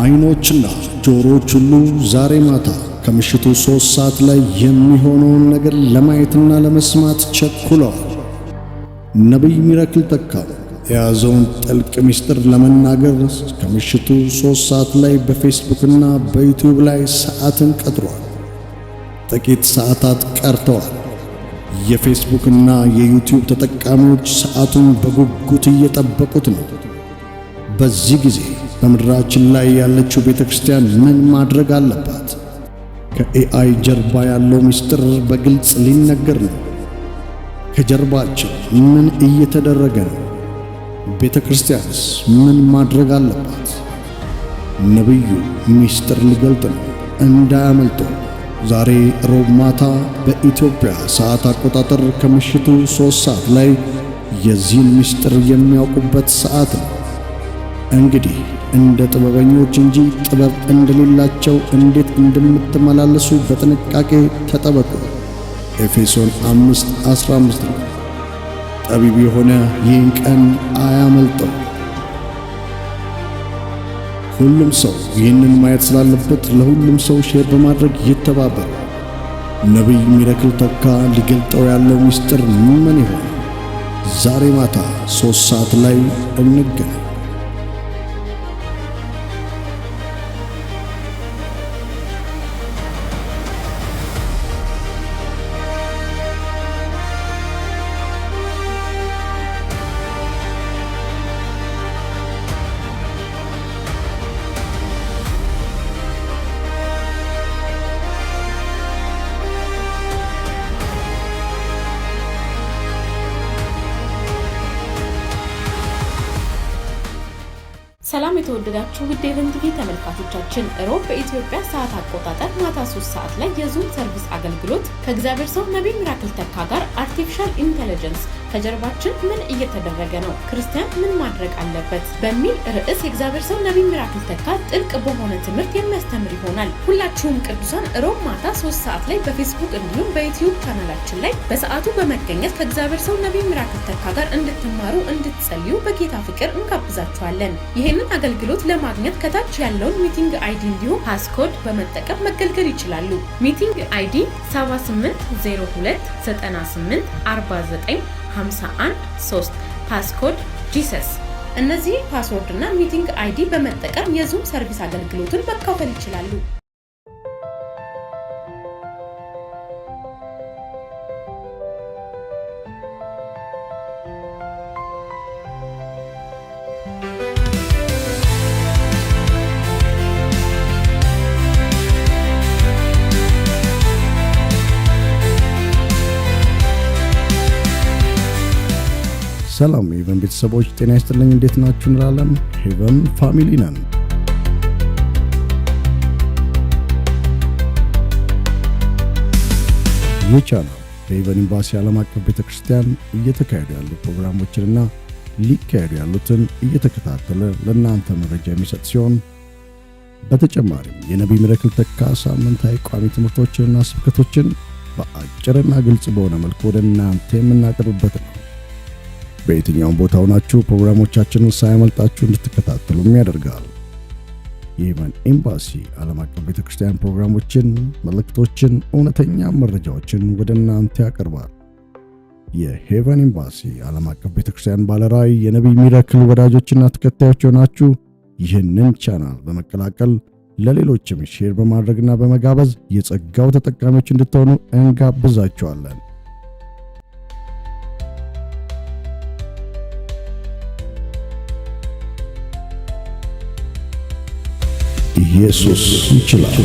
አይኖችና ጆሮዎች ሁሉ ዛሬ ማታ ከምሽቱ 3 ሰዓት ላይ የሚሆነውን ነገር ለማየትና ለመስማት ቸኩለዋል። ነቢይ ሚራክል ተካ የያዘውን ጥልቅ ምስጢር ለመናገር ከምሽቱ 3 ሰዓት ላይ በፌስቡክና በዩቲዩብ ላይ ሰዓትን ቀጥሯል። ጥቂት ሰዓታት ቀርተዋል። የፌስቡክና የዩቲዩብ ተጠቃሚዎች ሰዓቱን በጉጉት እየጠበቁት ነው። በዚህ ጊዜ በምድራችን ላይ ያለችው ቤተክርስቲያን ምን ማድረግ አለባት? ከኤአይ ጀርባ ያለው ምስጢር በግልጽ ሊነገር ነው። ከጀርባችን ምን እየተደረገ ነው? ቤተክርስቲያንስ ምን ማድረግ አለባት? ነብዩ ምስጢር ሊገልጥ ነው። እንዳያመልጠው። ዛሬ ሮብ ማታ በኢትዮጵያ ሰዓት አቆጣጠር ከምሽቱ 3 ሰዓት ላይ የዚህን ምስጢር የሚያውቁበት ሰዓት ነው። እንግዲህ እንደ ጥበበኞች እንጂ ጥበብ እንደሌላቸው እንዴት እንደምትመላለሱ በጥንቃቄ ተጠበቁ። ኤፌሶን 5:15 ነው። ጠቢብ የሆነ ይህን ቀን አያመልጠው። ሁሉም ሰው ይህንን ማየት ስላለበት ለሁሉም ሰው ሼር በማድረግ ይተባበሩ። ነቢይ ሚራክል ተካ ሊገልጠው ያለው ምስጢር ምን ይሆን? ዛሬ ማታ 3 ሰዓት ላይ እንገናኝ። ሰላም የተወደዳችሁ ውድ የሄቨን ቲቪ ተመልካቾቻችን፣ ሮብ በኢትዮጵያ ሰዓት አቆጣጠር ማታ 3 ሰዓት ላይ የዙም ሰርቪስ አገልግሎት ከእግዚአብሔር ሰው ነቢይ ሚራክል ተካ ጋር አርቲፊሻል ኢንተለጀንስ ከጀርባችን ምን እየተደረገ ነው? ክርስቲያን ምን ማድረግ አለበት? በሚል ርዕስ የእግዚአብሔር ሰው ነቢይ ሚራክል ተካ ጥልቅ በሆነ ትምህርት የሚያስተምር ይሆናል። ሁላችሁም ቅዱሳን ሮብ ማታ 3 ሰዓት ላይ በፌስቡክ እንዲሁም በዩቲዩብ ቻናላችን ላይ በሰዓቱ በመገኘት ከእግዚአብሔር ሰው ነቢይ ሚራክል ተካ ጋር እንድትማሩ እንድትጸልዩ በጌታ ፍቅር እንጋብዛችኋለን። ይሄንን አገልግሎት ለማግኘት ከታች ያለውን ሚቲንግ አይዲ እንዲሁም ፓስኮድ በመጠቀም መገልገል ይችላሉ። ሚቲንግ አይዲ 7802984951 ፓስኮድ ጂሰስ። እነዚህ ፓስወርድ እና ሚቲንግ አይዲ በመጠቀም የዙም ሰርቪስ አገልግሎትን መካፈል ይችላሉ። ሰላም ሄቨን ቤተሰቦች ጤና ይስጥልኝ። እንዴት ናችሁ እንላለን። ሄቨን ፋሚሊ ነን። ይህ ቻናል በሄቨን ኤምባሲ ዓለም አቀፍ ቤተክርስቲያን እየተካሄዱ ያሉ ፕሮግራሞችንና ሊካሄዱ ያሉትን እየተከታተለ ለእናንተ መረጃ የሚሰጥ ሲሆን በተጨማሪም የነቢይ ሚራክል ተካ ሳምንታዊ ቋሚ ትምህርቶችንና ስብከቶችን በአጭርና ግልጽ በሆነ መልኩ ወደ እናንተ የምናቀርብበት ነው። በየትኛውም ቦታ ሆናችሁ ፕሮግራሞቻችንን ሳያመልጣችሁ እንድትከታተሉም ያደርጋል። የሄቨን ኤምባሲ ዓለም አቀፍ ቤተክርስቲያን ፕሮግራሞችን፣ መልእክቶችን፣ እውነተኛ መረጃዎችን ወደ እናንተ ያቀርባል። የሄቨን ኤምባሲ ዓለም አቀፍ ቤተክርስቲያን ባለራዕይ የነቢይ ሚራክል ወዳጆችና ተከታዮች ሆናችሁ ይህንን ቻናል በመቀላቀል ለሌሎችም ሼር በማድረግና በመጋበዝ የጸጋው ተጠቃሚዎች እንድትሆኑ እንጋብዛችኋለን። ኢየሱስ ይችላል።